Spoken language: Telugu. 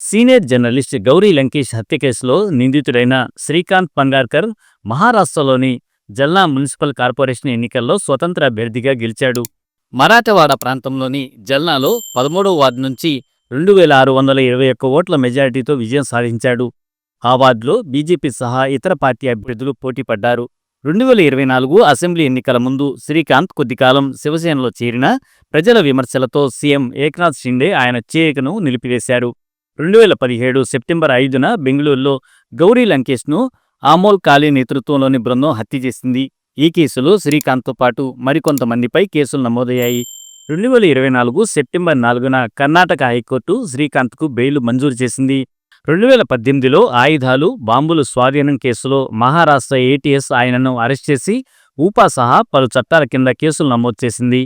సీనియర్ జర్నలిస్ట్ గౌరీ లంకేష్ హత్య కేసులో నిందితుడైన శ్రీకాంత్ పంగార్కర్ మహారాష్ట్రలోని జల్నా మున్సిపల్ కార్పొరేషన్ ఎన్నికల్లో స్వతంత్ర అభ్యర్థిగా గెలిచాడు. మరాఠవాడ ప్రాంతంలోని జల్నాలో 13వ వార్డు నుంచి 2621 ఓట్ల మెజారిటీతో విజయం సాధించాడు. ఆ వార్డులో బీజేపీ సహా ఇతర పార్టీ అభ్యర్థులు పోటీపడ్డారు. 2024 అసెంబ్లీ ఎన్నికల ముందు శ్రీకాంత్ కొద్దికాలం శివసేనలో చేరినా ప్రజల విమర్శలతో సీఎం ఏక్నాథ్ షిండే ఆయన చేరికను నిలిపివేశారు. 2017 సెప్టెంబర్ 5న బెంగళూరులో గౌరీ లంకేష్ను ఆమోల్ కాళీ నేతృత్వంలోని బృందం హత్య చేసింది. ఈ కేసులో శ్రీకాంత్తో పాటు మరికొంతమందిపై కేసులు నమోదయ్యాయి. 2024 సెప్టెంబర్ 4న కర్ణాటక హైకోర్టు శ్రీకాంత్కు బెయిల్ మంజూరు చేసింది. 2018లో ఆయుధాలు, బాంబులు స్వాధీనం కేసులో మహారాష్ట్ర ఏటీఎస్ ఆయనను అరెస్ట్ చేసి ఊపా సహా పలు చట్టాల కింద కేసులు నమోదు చేసింది.